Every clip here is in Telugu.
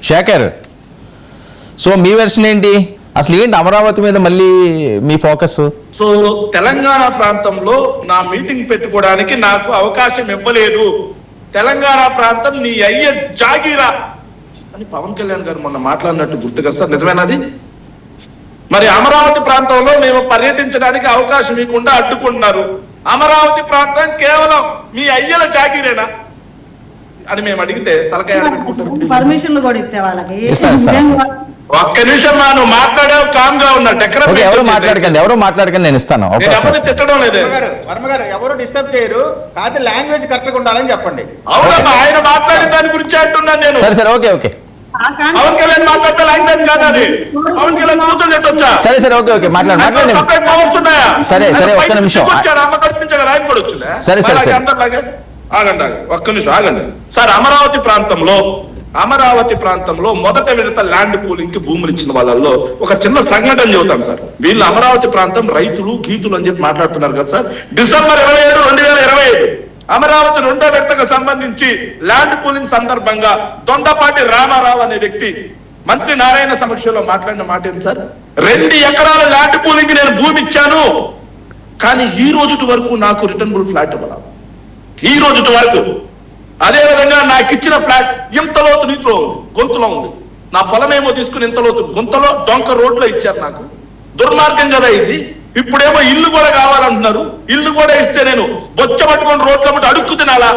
శేఖర్, సో మీ వెర్షన్ ఏంటి? అసలు ఏంటి అమరావతి మీద మళ్ళీ మీ ఫోకస్? సో తెలంగాణ ప్రాంతంలో నా మీటింగ్ పెట్టుకోవడానికి నాకు అవకాశం ఇవ్వలేదు. తెలంగాణ ప్రాంతం నీ అయ్యే జాగీరా అని పవన్ కళ్యాణ్ గారు మొన్న మాట్లాడినట్టు గుర్తుగా సార్, నిజమేనది? మరి అమరావతి ప్రాంతంలో మేము పర్యటించడానికి అవకాశం ఇవ్వకుండా అడ్డుకుంటున్నారు. అమరావతి ప్రాంతం కేవలం మీ అయ్యల జాగీరేనా అని మేము అడిగితే తలకాయ పర్మిషన్ కూడా ఇస్తే వాళ్ళకి. ఒక్క నిమిషం నువ్వు మాట్లాడావు, కామ్ గా ఉన్నా. ఎవరు మాట్లాడకండి, నేను ఇస్తాను. ఎవరిని తిట్టడం లేదు. వర్మ గారు ఎవరు డిస్టర్బ్ చేయరు, కాదు లాంగ్వేజ్ కరెక్ట్ గా ఉండాలని చెప్పండి. అవునమ్మా, ఆయన మాట్లాడిన దాని గురించి అంటున్నాను నేను. సరే ఓకే. పవన్ కళ్యాణ్ మాట్లాడితే లాంగ్వేజ్ కాదు అది. పవన్ కళ్యాణ్ కూతురు చెప్పొచ్చా? సరే ఓకే మాట్లాడండి. సపరేట్ పవర్స్ ఉన్నాయా? సరే ఒక్క నిమిషం. అమ్మ కనిపించగా ఆయన కూడా వచ్చిందా? సరే అందరిలాగే ఆగండి, ఒక్క నిమిషం ఆగండి సార్. అమరావతి ప్రాంతంలో మొదట విడత ల్యాండ్ పూలింగ్ కి భూములు ఇచ్చిన వాళ్ళల్లో ఒక చిన్న సంఘటన చెబుతాను సార్. వీళ్ళు అమరావతి ప్రాంతం రైతులు గీతులు అని చెప్పి మాట్లాడుతున్నారు కదా సార్. డిసెంబర్ 27, 2025 అమరావతి రెండో విడతకు సంబంధించి ల్యాండ్ పూలింగ్ సందర్భంగా దొండపాటి రామారావు అనే వ్యక్తి మంత్రి నారాయణ సమక్షంలో మాట్లాడిన మాట ఏంటి సార్? 2 ఎకరాల ల్యాండ్ పూలింగ్ నేను భూమి ఇచ్చాను, కానీ ఈ రోజు వరకు నాకు రిటర్నబుల్ ఫ్లాట్ ఇవ్వాలి. ఈ రోజు వరకు. అదే విధంగా నాకు ఇచ్చిన ఫ్లాట్ ఇంత లోతు నీటిలో ఉంది, గొంతులో ఉంది. నా పొలమేమో తీసుకుని ఇంత లోతు గొంతలో డొంక రోడ్లో ఇచ్చారు నాకు. దుర్మార్గం కదా ఇది. ఇప్పుడేమో ఇల్లు కూడా కావాలంటున్నారు. ఇల్లు కూడా ఇస్తే నేను బొచ్చ పట్టుకొని రోడ్ల మట్టి అడుక్కు తినాలా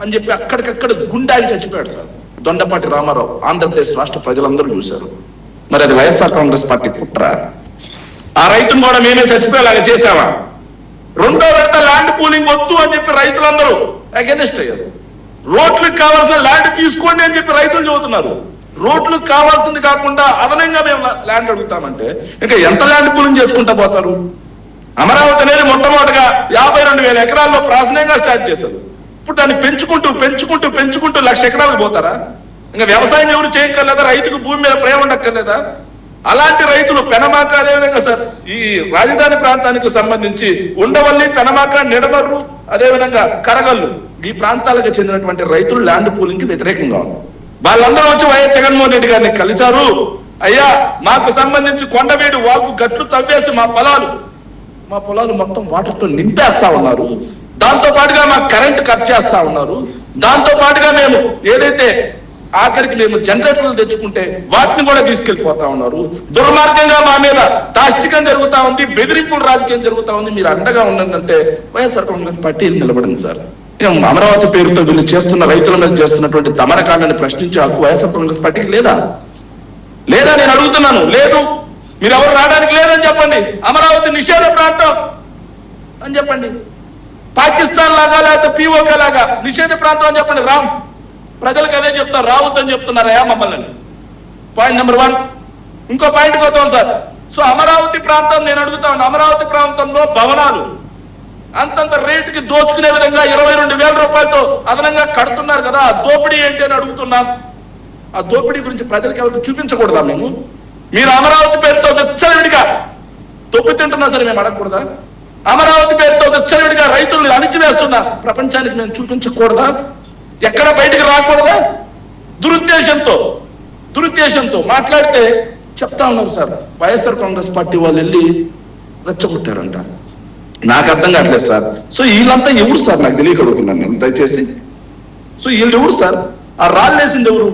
అని చెప్పి అక్కడికక్కడ గుండాగి చచ్చిపోయాడు సార్ దొండపాటి రామారావు. ఆంధ్రప్రదేశ్ రాష్ట్ర ప్రజలందరూ చూశారు. మరి అది వైఎస్ఆర్ కాంగ్రెస్ పార్టీ కుట్ర? ఆ రైతును కూడా మేమే చచ్చిపోయేలాగా చేసావా? రెండో విడత ల్యాండ్ పూలింగ్ వద్దు అని చెప్పి రైతులందరూ అగెనిస్ట్ అయ్యారు. రోడ్లకు కావాల్సిన ల్యాండ్ తీసుకోండి అని చెప్పి రైతులు చెబుతున్నారు. రోడ్లకు కావాల్సింది కాకుండా అదనంగా మేము ల్యాండ్ అడుగుతామంటే ఇంకా ఎంత ల్యాండ్ పూలింగ్ చేసుకుంటా పోతారు? అమరావతి అనేది మొట్టమొదటిగా 52,000 ఎకరాల్లో ప్రాసనంగా స్టార్ట్ చేశారు. ఇప్పుడు దాన్ని పెంచుకుంటూ 1,00,000 ఎకరాలకు పోతారా? ఇంకా వ్యవసాయం ఎవరు చేయక్కర్లేదా? రైతుకు భూమి మీద ప్రేమ ఉండక్కర్లేదా? అలాంటి రైతులు పెనమాక, అదేవిధంగా సార్ ఈ రాజధాని ప్రాంతానికి సంబంధించి ఉండవల్లి, పెనమాక, నిడమర్రు, అదేవిధంగా కరగల్లు, ఈ ప్రాంతాలకు చెందినటువంటి రైతులు ల్యాండ్ పూలింగ్ కి వ్యతిరేకంగా ఉన్నారు. వాళ్ళందరూ వచ్చి వైఎస్ జగన్మోహన్ రెడ్డి గారిని కలిశారు. అయ్యా, మాకు సంబంధించి కొండవీడు వాగు గట్లు తవ్వేసి మా పొలాలు మొత్తం వాటర్తో నింపేస్తా ఉన్నారు. దాంతో పాటుగా మాకు కరెంట్ కట్ చేస్తా ఉన్నారు. దాంతో పాటుగా మేము ఏదైతే ఆఖరికి మేము జనరేటర్లు తెచ్చుకుంటే వాటిని కూడా తీసుకెళ్లిపోతా ఉన్నారు. దుర్మార్గంగా మా మీద దాష్టికం జరుగుతా ఉంది, బెదిరింపుల రాజకీయం జరుగుతా ఉంది. మీరు అండగా ఉండంటే వైఎస్ఆర్ కాంగ్రెస్ పార్టీ నిలబడింది సార్. అమరావతి పేరుతో వీళ్ళు చేస్తున్న రైతుల మీద చేస్తున్నటువంటి దమనకాండాన్ని ప్రశ్నించే హక్కు వైఎస్ఆర్ కాంగ్రెస్ పార్టీకి లేదా? నేను అడుగుతున్నాను. లేదు, మీరు ఎవరు రావడానికి లేదని చెప్పండి. అమరావతి నిషేధ ప్రాంతం అని చెప్పండి. పాకిస్తాన్ లాగా లేకపోతే పిఓకే లాగా నిషేధ ప్రాంతం అని చెప్పండి. ప్రజలకు అదే చెప్తారు, రావద్దని చెప్తున్నారయా మమ్మల్ని. Point number 1. ఇంకో పాయింట్కి వద్దాం సార్. సో అమరావతి ప్రాంతం నేను అడుగుతా ఉన్నా, అమరావతి ప్రాంతంలో భవనాలు అంతంత రేటుకి దోచుకునే విధంగా 22,000 రూపాయలతో అదనంగా కడుతున్నారు కదా, ఆ దోపిడీ ఏంటి అని అడుగుతున్నాం. ఆ దోపిడీ గురించి ప్రజలకు ఎవరికి చూపించకూడదా? మీరు అమరావతి పేరుతో విచ్చలవిడిగా దొబ్బి తింటున్నా సరే మేము అడగకూడదా? అమరావతి పేరుతో విచ్చలవిడిగా రైతుల్ని అణిచివేస్తున్నా ప్రపంచానికి మేము చూపించకూడదా? ఎక్కడ బయటకు రాకూడదా? దురుద్దేశంతో మాట్లాడితే చెప్తా ఉన్నారు సార్. వైఎస్ఆర్ కాంగ్రెస్ పార్టీ వాళ్ళు వెళ్ళి రెచ్చగొట్టారంట. నాకు అర్థం కావట్లేదు సార్. సో వీళ్ళంతా ఎవరు సార్? నాకు తెలియక అడుగుతున్నాను నేను దయచేసి. సో వీళ్ళు ఎవరు సార్? ఆ రాళ్ళేసింది ఎవరు?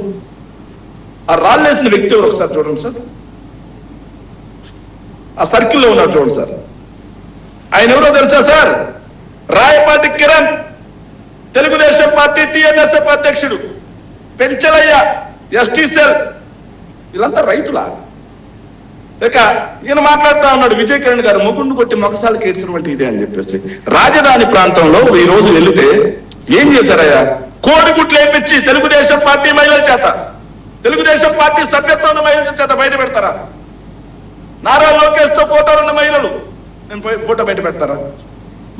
ఆ రాళ్ళేసిన వ్యక్తి ఎవరు ఒకసారి చూడండి సార్. ఆ సర్కిల్లో ఉన్నారు చూడండి సార్. ఆయన ఎవరో తెలుసా sir? Rayapati Kiran, Telugu Desam party TNSF అధ్యక్షుడు, పెంచలయ్య, ఎస్టీ సెల్. వీళ్ళంతా రైతులా? ఇక ఈయన మాట్లాడుతా ఉన్నాడు విజయ్ కిరణ్ గారు, ముగ్గురు కొట్టి మొక్కసాలకి ఏడ్చినటువంటి ఇదే అని చెప్పేసి. రాజధాని ప్రాంతంలో ఈ రోజు వెళితే ఏం చేశారయ్యా? కోడిగుట్లు వేయించి తెలుగుదేశం పార్టీ మహిళల చేత, తెలుగుదేశం పార్టీ సభ్యత్వం ఉన్న మహిళల చేత బయట పెడతారా? నారా లోకేష్ తో ఫోటోలు ఉన్న మహిళలు నేను ఫోటో బయట పెడతారా?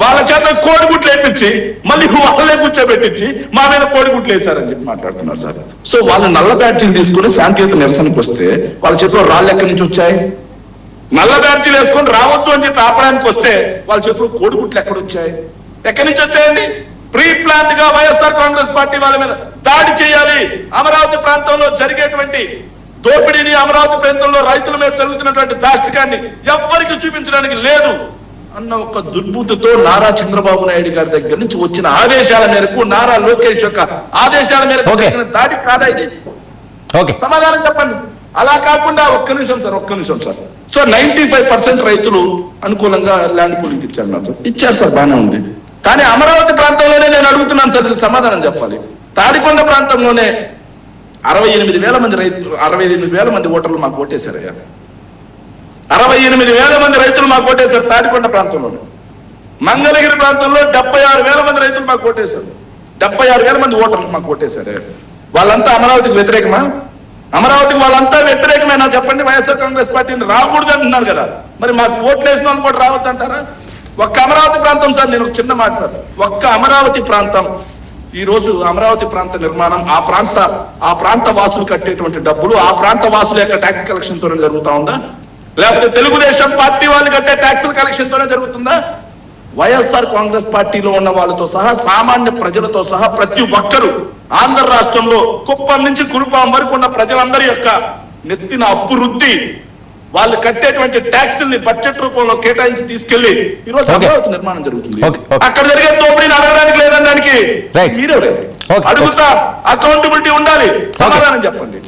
వాళ్ళ చేత కోడిగుట్లు వేయించి మళ్ళీ వాళ్ళే కూర్చోబెట్టించి మా మీద కోడిగుట్లు వేశారని చెప్పి మాట్లాడుతున్నారు సార్. సో వాళ్ళు నల్ల బ్యాడ్జీలు తీసుకుని శాంతియుత నిరసనకు వస్తే వాళ్ళ చేతిలో రాళ్ళు ఎక్కడి నుంచి వచ్చాయి? నల్ల బ్యాడ్జీలు వేసుకొని రావద్దు అని చెప్పి ఆపడానికి వస్తే వాళ్ళ చేతిలో కోడిగుట్లు ఎక్కడ వచ్చాయి? ఎక్కడి నుంచి వచ్చాయండి? ప్రీ ప్లాన్ గా వైఎస్ఆర్ కాంగ్రెస్ పార్టీ వాళ్ళ మీద దాడి చేయాలి, అమరావతి ప్రాంతంలో జరిగేటువంటి దోపిడీని, అమరావతి ప్రాంతంలో రైతుల మీద జరుగుతున్నటువంటి దాష్టికాన్ని ఎవ్వరికి చూపించడానికి లేదు అన్న ఒక దుర్బుద్ధితో నారా చంద్రబాబు నాయుడు గారి దగ్గర నుంచి వచ్చిన ఆదేశాల మేరకు, నారా లోకేష్ యొక్క ఆదేశాల మేరకు జరిగిన దాడి కాదా ఇది? సమాధానం చెప్పండి. అలా కాకుండా ఒక్క నిమిషం సార్. సో 95% రైతులు అనుకూలంగా ల్యాండ్ పూలింగ్ ఇచ్చారు సార్. ఇచ్చారు సార్, బాగానే ఉంది. కానీ అమరావతి ప్రాంతంలోనే నేను అడుగుతున్నాను సార్, దీనికి సమాధానం చెప్పాలి. తాడికొండ ప్రాంతంలోనే 68,000 మంది రైతులు, 68,000 మంది ఓటర్లు మాకు ఓటేశారయ్యా. 68,000 మంది రైతులు మాకు ఓటేశారు తాడికొండ ప్రాంతంలోనే. మంగళగిరి ప్రాంతంలో 76,000 మంది రైతులు మాకు ఓటేశారు. 76,000 మంది ఓటర్లు మాకు ఓటేశారు. వాళ్ళంతా అమరావతికి వ్యతిరేకమా? అమరావతికి వాళ్ళంతా వ్యతిరేకమేనా చెప్పండి? వైఎస్ఆర్ కాంగ్రెస్ పార్టీని రాకూడదు అంటున్నారు కదా, మరి మాకు ఓట్లు వేసిన వాళ్ళు కూడా రావద్దు అంటారా? ఒక్క అమరావతి ప్రాంతం సార్, నేను ఒక చిన్న మాట సార్, ఒక్క అమరావతి ప్రాంతం ఈ రోజు అమరావతి ప్రాంత నిర్మాణం, ఆ ప్రాంత వాసులు కట్టేటువంటి డబ్బులు, ఆ ప్రాంత వాసుల యొక్క ట్యాక్స్ కలెక్షన్ తోనే జరుగుతా ఉందా, లేకపోతే తెలుగుదేశం పార్టీ వాళ్ళు కట్టే ట్యాక్స్ కలెక్షన్ తోనే జరుగుతుందా? వైఎస్ఆర్ కాంగ్రెస్ పార్టీలో ఉన్న వాళ్ళతో సహా, సామాన్య ప్రజలతో సహా ప్రతి ఒక్కరూ ఆంధ్ర రాష్ట్రంలో కుప్పం నుంచి కురుపాం వరకు ఉన్న ప్రజలందరి యొక్క నెత్తిన అప్పు రుద్ది వాళ్ళు కట్టేటువంటి ట్యాక్సుల్ని బడ్జెట్ రూపంలో కేటాయించి తీసుకెళ్లి ఈ రోజు అమరావతి నిర్మాణం జరుగుతుంది. అక్కడ జరిగే దోపిడీని అడగడానికి లేదనడానికి మీరే అడుగుతా, అకౌంటబిలిటీ ఉండాలి, సమాధానం చెప్పండి.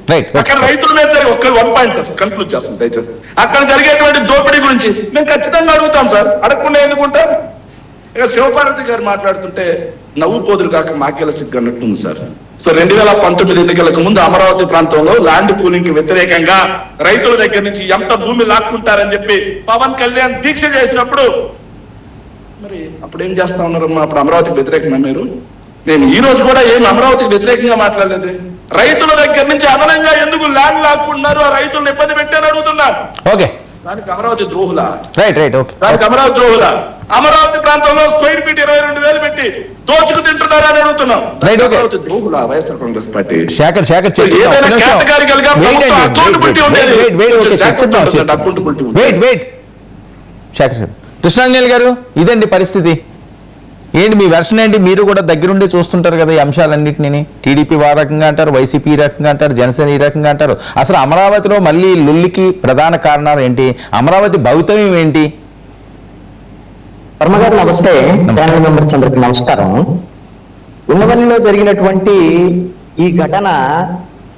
అక్కడ రైతుల మీద జరిగే ఒక్క 1 పాయింట్ సార్, కన్క్లూడ్ చేస్తాం దయచేసి. అక్కడ జరిగేటువంటి దోపిడీ గురించి మేము ఖచ్చితంగా అడుగుతాం సార్, అడగకుండా ఎందుకుంటాం? ఇక శివపార్వతి గారు మాట్లాడుతుంటే నవ్వు పోదురు కాక మాకేల సిగ్గు అన్నట్టుంది సార్. సో 2019 ఎన్నికలకు ముందు అమరావతి ప్రాంతంలో ల్యాండ్ పూలింగ్ కి వ్యతిరేకంగా రైతుల దగ్గర నుంచి ఎంత భూమి లాక్కుంటారని చెప్పి పవన్ కళ్యాణ్ దీక్ష చేసినప్పుడు మరి అప్పుడు ఏం చేస్తా ఉన్నారమ్మా? అప్పుడు అమరావతికి వ్యతిరేకంగా మీరు? నేను ఈ రోజు కూడా ఏం అమరావతికి వ్యతిరేకంగా మాట్లాడలేదు. రైతుల దగ్గర నుంచి అదనంగా ఎందుకు ల్యాండ్ లాక్కుంటున్నారు, ఆ రైతులను ఇబ్బంది పెట్టారు అడుగుతున్నారు. దానికి అమరావతి ద్రోహులా? దానికి అమరావతి ద్రోహులా? అమరావతి ప్రాంతంలో స్క్వేర్ ఫీట్ 22,000 పెట్టి దోచుకు తింటున్నారా అని అడుగుతున్నాం. అమరావతి ద్రోహులా వైఎస్ఆర్ కాంగ్రెస్ పార్టీ? కృష్ణాంజలి గారు, ఇదండి పరిస్థితి. ఏంటి మీ వెర్షన్ ఏంటి? మీరు కూడా దగ్గరుండి చూస్తుంటారు కదా ఈ అంశాలన్నింటినీ. టీడీపీ ఆ రకంగా అంటారు, వైసీపీ ఈ రకంగా అంటారు, జనసేన ఈ రకంగా అంటారు. అసలు అమరావతిలో మళ్ళీ లొల్లికి ప్రధాన కారణాలు ఏంటి? అమరావతి భవితవ్యం ఏంటి? వర్మ గారు నమస్తే. ప్యానల్ మెంబర్స్ అందరికి నమస్కారం. ఉన్నవల్లిలో జరిగినటువంటి ఈ ఘటన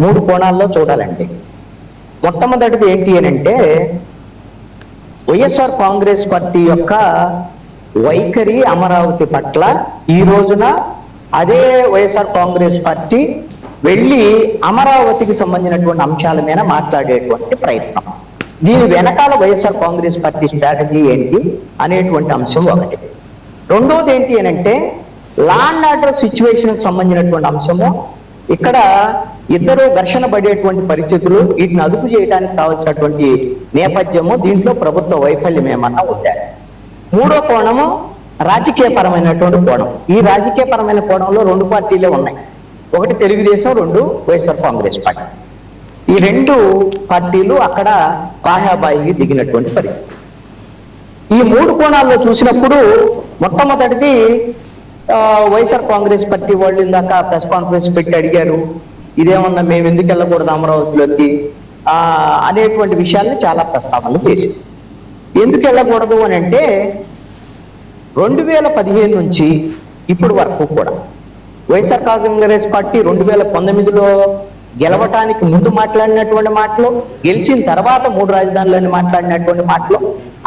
3 కోణాల్లో చూడాలండి. మొట్టమొదటిది ఏంటి అని అంటే, వైఎస్ఆర్ కాంగ్రెస్ పార్టీ యొక్క వైఖరి అమరావతి పట్ల ఈ రోజున అదే వైఎస్ఆర్ కాంగ్రెస్ పార్టీ వెళ్ళి అమరావతికి సంబంధించినటువంటి అంశాల మీద మాట్లాడేటువంటి ప్రయత్నం. దీని వెనకాల వైఎస్ఆర్ కాంగ్రెస్ పార్టీ స్ట్రాటజీ ఏంటి అనేటువంటి అంశం ఒకటి. రెండోది ఏంటి అని అంటే, లా అండ్ ఆర్డర్ సిచ్యువేషన్ సంబంధించినటువంటి అంశము. ఇక్కడ ఇద్దరు ఘర్షణ పడేటువంటి పరిస్థితులు, వీటిని అదుపు చేయడానికి కావాల్సినటువంటి నేపథ్యము, దీంట్లో ప్రభుత్వ వైఫల్యం ఏమన్నా ఉందా. మూడో కోణము రాజకీయపరమైనటువంటి కోణం. ఈ రాజకీయపరమైన కోణంలో 2 పార్టీలే ఉన్నాయి. ఒకటి తెలుగుదేశం, 2 వైఎస్ఆర్ కాంగ్రెస్ పార్టీ. ఈ 2 పార్టీలు అక్కడ బాహాబాయికి దిగినటువంటి పరిస్థితి. ఈ 3 కోణాల్లో చూసినప్పుడు మొట్టమొదటిది వైఎస్ఆర్ కాంగ్రెస్ పార్టీ వాళ్ళు ఇందాక ప్రెస్ కాన్ఫరెన్స్ పెట్టి అడిగారు, ఇదేమన్నా మేము ఎందుకు వెళ్ళకూడదు అమరావతిలోకి అనేటువంటి విషయాల్ని చాలా ప్రస్తావనలు చేశారు. ఎందుకు వెళ్ళకూడదు అని అంటే, 2015 నుంచి ఇప్పుడు వరకు కూడా వైఎస్ఆర్ కాంగ్రెస్ పార్టీ 2019లో గెలవటానికి ముందు మాట్లాడినటువంటి మాటలు, గెలిచిన తర్వాత 3 రాజధానులని మాట్లాడినటువంటి మాటలు,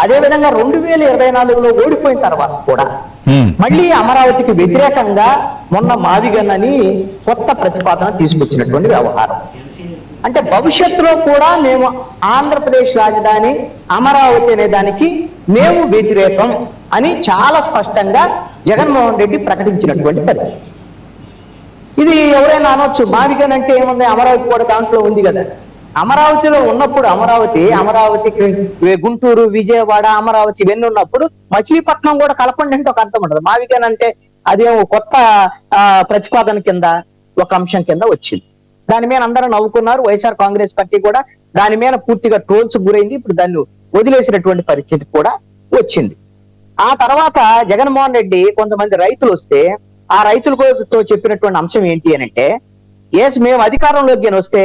అదేవిధంగా 2024లో ఓడిపోయిన తర్వాత కూడా మళ్ళీ అమరావతికి వ్యతిరేకంగా మొన్న మావిగన్నని కొత్త ప్రతిపాదన తీసుకొచ్చినటువంటి వ్యవహారం. అంటే భవిష్యత్తులో కూడా మేము ఆంధ్రప్రదేశ్ రాజధాని అమరావతి అనే దానికి మేము వ్యతిరేకం అని చాలా స్పష్టంగా జగన్మోహన్ రెడ్డి ప్రకటించినటువంటి పరిస్థితి. ఇది ఎవరైనా అనొచ్చు, మావిగనంటే ఏముంది, అమరావతి కూడా దాంట్లో ఉంది కదా. అమరావతిలో ఉన్నప్పుడు అమరావతి గుంటూరు, విజయవాడ, అమరావతి ఇవన్నీ ఉన్నప్పుడు మచిలీపట్నం కూడా కలపండి అంటే ఒక అర్థం ఉండదు. మావిగన్ అంటే అదేమో కొత్త ప్రతిపాదన కింద, ఒక అంశం కింద వచ్చింది. దాని మీద అందరూ నవ్వుకున్నారు. వైఎస్ఆర్ కాంగ్రెస్ పార్టీ కూడా దాని మీద పూర్తిగా ట్రోల్స్ గురైంది. ఇప్పుడు దాన్ని వదిలేసినటువంటి పరిస్థితి కూడా వచ్చింది. ఆ తర్వాత జగన్మోహన్ రెడ్డి కొంతమంది రైతులు వస్తే ఆ రైతులతో చెప్పినటువంటి అంశం ఏంటి అని అంటే, ఎస్ మేము అధికారంలోకి వస్తే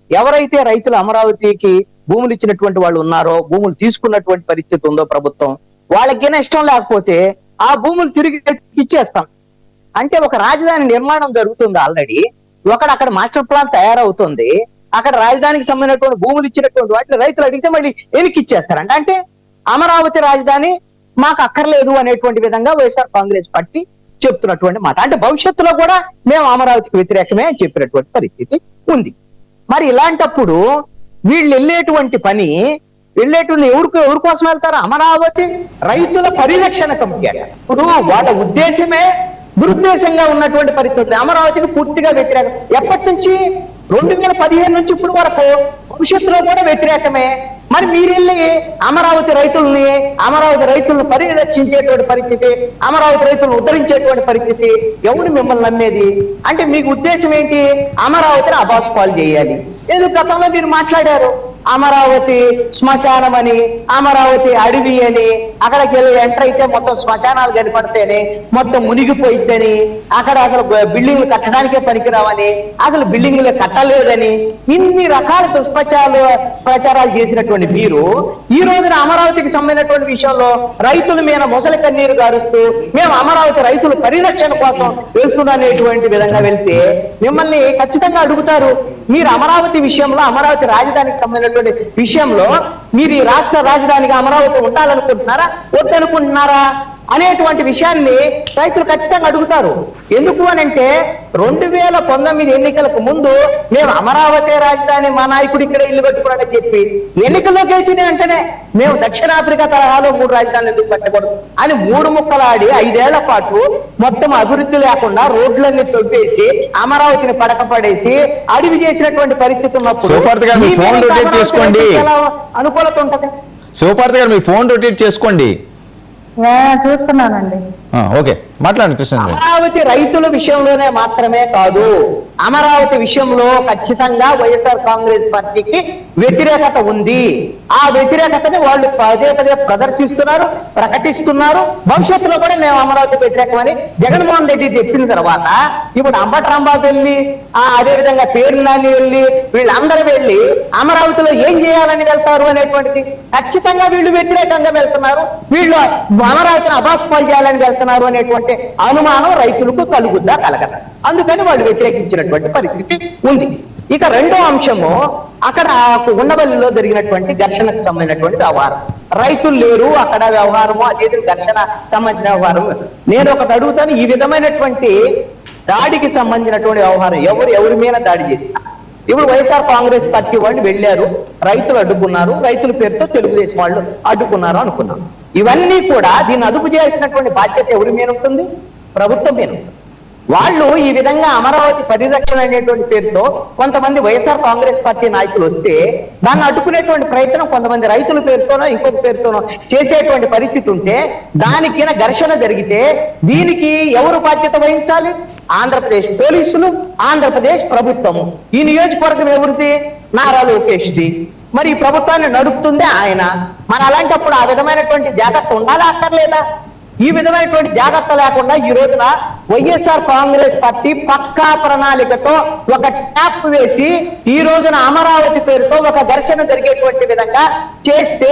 ఎవరైతే రైతులు అమరావతికి భూములు ఇచ్చినటువంటి వాళ్ళు ఉన్నారో, భూములు తీసుకున్నటువంటి పరిస్థితి ఉందో ప్రభుత్వం, వాళ్ళకైనా ఇష్టం లేకపోతే ఆ భూములు తిరిగి ఇచ్చేస్తాం. అంటే ఒక రాజధాని నిర్మాణం జరుగుతుంది ఆల్రెడీ, అక్కడ మాస్టర్ ప్లాన్ తయారవుతుంది, అక్కడ రాజధానికి సంబంధించినటువంటి భూములు ఇచ్చినటువంటి వాటిని రైతులు అడిగితే మళ్ళీ వెనక్కి ఇచ్చేస్తారంట. అంటే అమరావతి రాజధాని మాకు అక్కర్లేదు అనేటువంటి విధంగా వైఎస్ఆర్ కాంగ్రెస్ పార్టీ చెప్తున్నటువంటి మాట. అంటే భవిష్యత్తులో కూడా మేము అమరావతికి వ్యతిరేకమే అని చెప్పినటువంటి పరిస్థితి ఉంది. మరి ఇలాంటప్పుడు వీళ్ళు వెళ్ళేటువంటి ఎవరి కోసం వెళ్తారు? అమరావతి రైతుల పరిరక్షణ కమిటీ అట. ఇప్పుడు వాళ్ళ ఉద్దేశమే దురుద్దేశంగా ఉన్నటువంటి పరిస్థితి. అమరావతికి పూర్తిగా వ్యతిరేకం. ఎప్పటి నుంచి? 2015 నుంచి ఇప్పుడు వరకు భవిష్యత్తులో కూడా వ్యతిరేకమే. మరి మీరు వెళ్ళి అమరావతి రైతులను పరిరక్షించేటువంటి పరిస్థితి, అమరావతి రైతులను ఉద్ధరించేటువంటి పరిస్థితి ఎవరు మిమ్మల్ని నమ్మేది? అంటే మీకు ఉద్దేశం ఏంటి? అమరావతిని అబాస్పాలు చేయాలి. ఏదో గతంలో మీరు మాట్లాడారు, అమరావతి శ్మశానం అని, అమరావతి అడవి అని, అక్కడికి వెళ్ళి ఎంటర్ అయితే మొత్తం శ్మశానాలు కనపడితేనే మొత్తం మునిగిపోయిద్దని, అక్కడ అసలు బిల్డింగ్లు కట్టడానికే పనికిరావని, అసలు బిల్డింగ్లు కట్టలేదని, ఇన్ని రకాల ప్రచారాలు చేసినటువంటి మీరు ఈ రోజున అమరావతికి సంబంధించినటువంటి విషయంలో రైతుల మీద మొసలి కన్నీరు గారుస్తూ మేము అమరావతి రైతుల పరిరక్షణ కోసం వెళ్తున్నటువంటి విధంగా వెళ్తే మిమ్మల్ని ఖచ్చితంగా అడుగుతారు, మీరు అమరావతి విషయంలో, అమరావతి రాజధానికి సంబంధించినటువంటి విషయంలో మీరు ఈ రాష్ట్ర రాజధానిగా అమరావతి ఉండాలనుకుంటున్నారా, వద్దనుకుంటున్నారా అనేటువంటి విషయాన్ని రైతులు ఖచ్చితంగా అడుగుతారు. ఎందుకు అనంటే 2019 ఎన్నికలకు ముందు మేము అమరావతి రాజధాని, మా నాయకుడు ఇక్కడ ఇల్లు కట్టుకున్నాడని చెప్పి ఎన్నికల్లో గెలిచిన వెంటనే మేము దక్షిణాఫ్రికా తరహాలో 3 రాజధానులు ఎందుకు కట్టకూడదు అని 3 ముక్కలాడి 5 ఏళ్ల పాటు మొత్తం అభివృద్ధి లేకుండా రోడ్లన్నీ తొప్పేసి అమరావతిని పడకపడేసి అడవి చేసినటువంటి పరిస్థితి ఉన్నప్పుడు అనుకూలత ఉంటది. శివపార్తి గారు మీ ఫోన్ రొటేట్ చేసుకోండి. చూస్తున్నానండి. ఓకే, మాట్లాడండి కృష్ణ. అమరావతి రైతుల విషయంలోనే మాత్రమే కాదు, అమరావతి విషయంలో ఖచ్చితంగా వైఎస్ఆర్ కాంగ్రెస్ పార్టీకి వ్యతిరేకత ఉంది. ఆ వ్యతిరేకతని వాళ్ళు పదే ప్రదర్శిస్తున్నారు, ప్రకటిస్తున్నారు. భవిష్యత్తులో కూడా మేము అమరావతి వ్యతిరేకమని జగన్మోహన్ రెడ్డి చెప్పిన తర్వాత ఇప్పుడు అంబట్రాంబాబు వెళ్ళి, అదే విధంగా పేరు నాని వెళ్ళి, వీళ్ళందరూ వెళ్ళి అమరావతిలో ఏం చేయాలని వెళ్తారు అనేటువంటిది ఖచ్చితంగా వీళ్ళు వ్యతిరేకంగా వెళ్తున్నారు. వీళ్ళు అమరావతిని అబాస్పాలు చేయాలని వెళ్తున్నారు అనేటువంటి అనుమానం రైతులకు కలుగుద్దా, కలగదా? అందుకని వాళ్ళు వ్యతిరేకించినటువంటి పరిస్థితి ఉంది. ఇక రెండో అంశము, అక్కడ ఉండవల్లిలో జరిగినటువంటి ఘర్షణకు సంబంధించినటువంటి వ్యవహారం. రైతులు లేరు అక్కడ, వ్యవహారము అదేది ఘర్షణ సంబంధించిన వ్యవహారం. నేను ఒకటి అడుగుతాను, ఈ విధమైనటువంటి దాడికి సంబంధించినటువంటి వ్యవహారం ఎవరి మీద దాడి చేసిన? ఇప్పుడు వైఎస్ఆర్ కాంగ్రెస్ పార్టీ వాళ్ళు వెళ్ళారు, రైతులు అడ్డుకున్నారు, రైతుల పేరుతో తెలుగుదేశం వాళ్ళు అడ్డుకున్నారు అనుకున్నాం. ఇవన్నీ కూడా దీన్ని అదుపు చేయాల్సినటువంటి బాధ్యత ఎవరి మీద ఉంటుంది? ప్రభుత్వం మీద ఉంటుంది. వాళ్ళు ఈ విధంగా అమరావతి పరిరక్షణ అనేటువంటి పేరుతో కొంతమంది వైఎస్ఆర్ కాంగ్రెస్ పార్టీ నాయకులు వస్తే దాన్ని అడ్డుకునేటువంటి ప్రయత్నం కొంతమంది రైతుల పేరుతోనో ఇంకొక పేరుతోనో చేసేటువంటి పరిస్థితి ఉంటే, దానికి ఘర్షణ జరిగితే దీనికి ఎవరు బాధ్యత వహించాలి? ఆంధ్రప్రదేశ్ పోలీసులు, ఆంధ్రప్రదేశ్ ప్రభుత్వము. ఈ నియోజకవర్గం ఎవరిది? నారా లోకేష్ది. మరి ఈ ప్రభుత్వాన్ని నడుపుతుందే ఆయన. మన అలాంటప్పుడు ఆ విధమైనటువంటి జాగ్రత్త ఉండాలా, అక్కర్లేదా? ఈ విధమైనటువంటి జాగ్రత్త లేకుండా ఈ రోజున వైఎస్ఆర్ కాంగ్రెస్ పార్టీ పక్కా ప్రణాళికతో ఒక ట్యాప్ వేసి ఈ రోజున అమరావతి పేరుతో ఒక ఘర్షణ జరిగేటువంటి విధంగా చేస్తే,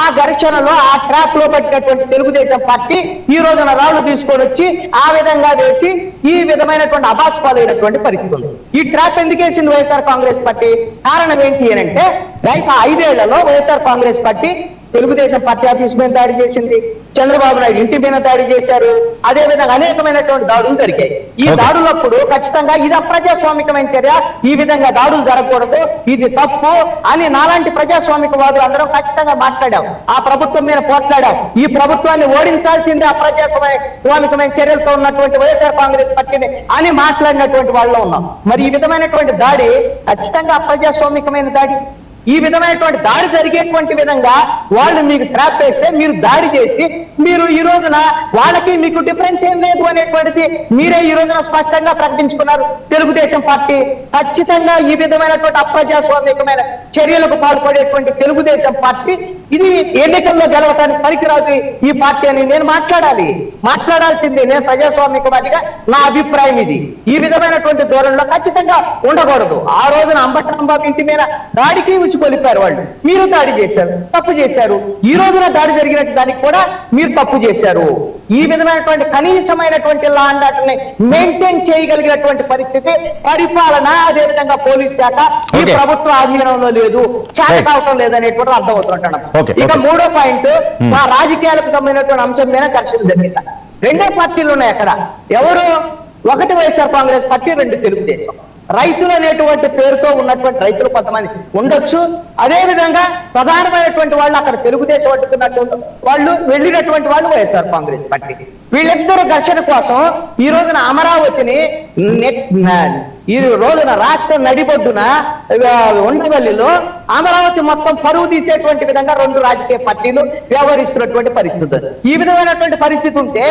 ఆ ఘర్షణలో ఆ ట్రాప్ లో పట్టినటువంటి తెలుగుదేశం పార్టీ ఈ రోజున రాళ్ళు తీసుకొని వచ్చి ఆ విధంగా వేసి ఈ విధమైనటువంటి అబాస్పాలైనటువంటి పరిస్థితి ఉంది. ఈ ట్రాప్ ఎందుకు వేసింది వైఎస్ఆర్ కాంగ్రెస్ పార్టీ? కారణం ఏంటి అని అంటే, గత 5 ఏళ్లలో YSR Congress party Telugu Desam party office మీద దాడి చేసింది, చంద్రబాబు నాయుడు ఇంటి మీద దాడి చేశారు, అదే విధంగా అనేకమైనటువంటి దాడులు జరిగాయి. ఈ దాడులప్పుడు ఖచ్చితంగా ఇది అప్రజాస్వామికమైన చర్య, ఈ విధంగా దాడులు జరగకూడదు, ఇది తప్పు అని నాలాంటి ప్రజాస్వామిక వాదులు అందరం ఖచ్చితంగా మాట్లాడాం. ఆ ప్రభుత్వం మీద పోట్లాడాం. ఈ ప్రభుత్వాన్ని ఓడించాల్సిందే అప్రజాస్వామికమైన చర్యలతో ఉన్నటువంటి వైఎస్ఆర్ కాంగ్రెస్ పార్టీని అని మాట్లాడినటువంటి వాళ్ళు ఉన్నాం. మరి ఈ విధమైనటువంటి దాడి ఖచ్చితంగా అప్రజాస్వామికమైన దాడి. ఈ విధమైనటువంటి దాడి జరిగేటువంటి విధంగా వాళ్ళు మీకు ట్రాప్ వేస్తే మీరు దాడి చేసి మీరు ఈ రోజున వాళ్ళకి మీకు డిఫరెన్స్ ఏం లేదు అనేటువంటిది మీరే ఈ రోజున స్పష్టంగా ప్రకటించుకున్నారు. తెలుగుదేశం పార్టీ ఖచ్చితంగా ఈ విధమైనటువంటి అప్రజాస్వామికమైన చర్యలకు పాల్పడేటువంటి తెలుగుదేశం పార్టీ ఇది ఎన్నికల్లో గెలవటానికి పనికిరాదు ఈ పార్టీ అని నేను మాట్లాడాల్సిందే. నేను ప్రజాస్వామికవాదిగా నా అభిప్రాయం ఇది. ఈ విధమైనటువంటి ధోరణిలో ఖచ్చితంగా ఉండకూడదు. ఆ రోజున అంబటరాంబాబు ఇంటి మీద దాడికి ఉసుకొలిపారు వాళ్ళు. మీరు దాడి చేశారు, తప్పు చేశారు. ఈ రోజున దాడి జరిగినట్టు దానికి కూడా మీరు తప్పు చేశారు. ఈ విధమైనటువంటి కనీసమైనటువంటి లా అండ్ ఆర్డర్ని మెయింటైన్ చేయగలిగినటువంటి పరిస్థితి పరిపాలన, అదేవిధంగా పోలీస్ శాఖ ఈ Okay. ప్రభుత్వ ఆధీనంలో లేదు, చేత కావటం లేదనేటువంటి అర్థమవుతుంటాను. Okay, ఇక okay. మూడో పాయింట్, మా రాజకీయాలకు సంబంధించినటువంటి అంశం మీద ఘర్షణ జరిగింది. రెండే పార్టీలు ఉన్నాయి అక్కడ. ఎవరు? ఒకటి వైఎస్ఆర్ కాంగ్రెస్ పార్టీ, రెండు తెలుగుదేశం. రైతులు అనేటువంటి పేరుతో ఉన్నటువంటి రైతులు కొంతమంది ఉండొచ్చు. అదే విధంగా ప్రధానమైనటువంటి వాళ్ళు అక్కడ తెలుగుదేశం అడ్డుకున్నటువంటి వాళ్ళు, వెళ్ళినటువంటి వాళ్ళు వైఎస్ఆర్ కాంగ్రెస్ పార్టీ. వీళ్ళిద్దరు ఘర్షణ కోసం ఈ రోజున అమరావతిని ఈ రోజున రాష్ట్ర నడిబొడ్డున ఉండవల్లిలో అమరావతి మొత్తం పరువు తీసేటువంటి విధంగా రెండు రాజకీయ పార్టీలు వ్యవహరిస్తున్నటువంటి పరిస్థితి. ఈ విధమైనటువంటి పరిస్థితి ఉంటే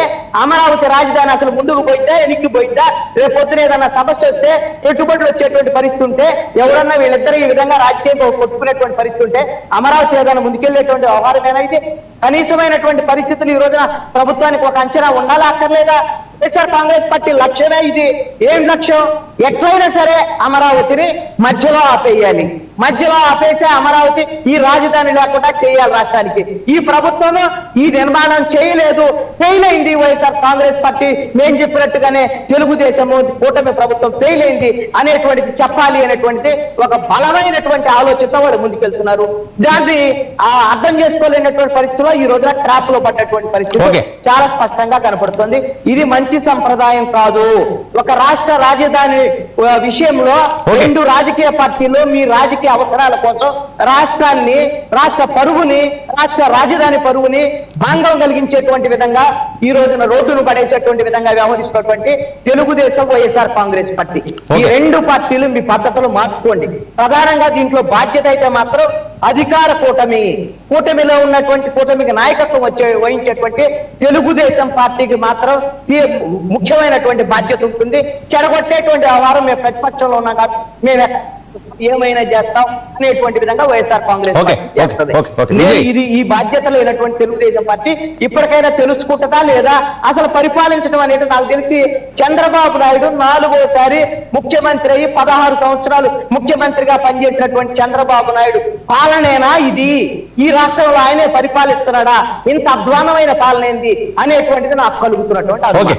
అమరావతి రాజధాని అసలు ముందుకు పోయిద్దా, వెనక్కి పోయిద్దా, రేపు పొద్దున ఏదన్నా సమస్య వస్తే పెట్టుబడులు వచ్చేటువంటి పరిస్థితి ఉంటే, ఎవరన్నా వీళ్ళిద్దరు ఈ విధంగా రాజకీయంగా కొట్టుకునేటువంటి పరిస్థితి ఉంటే అమరావతి ఏదైనా ముందుకెళ్లేటువంటి వ్యవహారమేనా ఇది? కనీసమైనటువంటి పరిస్థితులు ఈ రోజున ప్రభుత్వానికి ఒక అంచనా ఉండాలా, అక్కర్లేదా? వైఎస్ఆర్ కాంగ్రెస్ పార్టీ లక్ష్యమే ఇది. ఏం లక్ష్యం? ఎట్లయినా సరే అమరావతిని మధ్యలో ఆపేయాలి. మధ్యలో ఆపేసే అమరావతి ఈ రాజధాని లేకుండా చేయాలి రాష్ట్రానికి. ఈ ప్రభుత్వం ఈ నిర్మాణం చేయలేదు, ఫెయిల్ అయింది. వైఎస్ఆర్ కాంగ్రెస్ పార్టీ నేను చెప్పినట్టుగానే తెలుగుదేశము కూటమి ప్రభుత్వం ఫెయిల్ అయింది అనేటువంటిది చెప్పాలి అనేటువంటిది ఒక బలమైనటువంటి ఆలోచనతో వారు ముందుకెళ్తున్నారు. దాన్ని అర్థం చేసుకోలేనటువంటి పరిస్థితిలో ఈ రోజున ట్రాప్ లో పడ్డటువంటి పరిస్థితి చాలా స్పష్టంగా కనపడుతుంది. ఇది మంచి సంప్రదాయం కాదు. ఒక రాష్ట్ర రాజధాని విషయంలో రెండు రాజకీయ పార్టీలు మీ రాజకీయ అవసరాల కోసం రాష్ట్రాన్ని, రాష్ట్ర పరువుని, రాష్ట్ర రాజధాని పరువుని భంగం కలిగించేటువంటి విధంగా ఈ రోజున రోడ్డును పడేసేటువంటి విధంగా వ్యవహరిస్తున్నటువంటి తెలుగుదేశం, వైఎస్ఆర్ కాంగ్రెస్ పార్టీ. ఈ రెండు పార్టీలు మీ పద్ధతులు మార్చుకోండి. ప్రధానంగా దీంట్లో బాధ్యత అయితే మాత్రం అధికార కూటమిలో ఉన్నటువంటి కూటమికి నాయకత్వం వహించేటువంటి తెలుగుదేశం పార్టీకి మాత్రం ఈ ముఖ్యమైనటువంటి బాధ్యత ఉంటుంది. చెడగొట్టేటువంటి వ్యవహారం మేము ప్రతిపక్షంలో ఉన్నాం కాబట్టి మేము ఏమైనా చేస్తాం అనేటువంటి విధంగా వైఎస్ఆర్ కాంగ్రెస్ చేస్తుంది. ఇది ఈ బాధ్యత లేనటువంటి తెలుగుదేశం పార్టీ ఇప్పటికైనా తెలుసుకుంటుందా లేదా? అసలు పరిపాలించడం అనేది నాకు తెలిసి చంద్రబాబు నాయుడు 4వసారి ముఖ్యమంత్రి అయ్యి 16 సంవత్సరాలు ముఖ్యమంత్రిగా పనిచేసినటువంటి చంద్రబాబు నాయుడు పాలనేనా ఇది? ఈ రాష్ట్రంలో ఆయనే పరిపాలిస్తున్నాడా? ఇంత అధ్వానమైన పాలన ఏంది అనేటువంటిది నాకు కలుగుతున్నటువంటి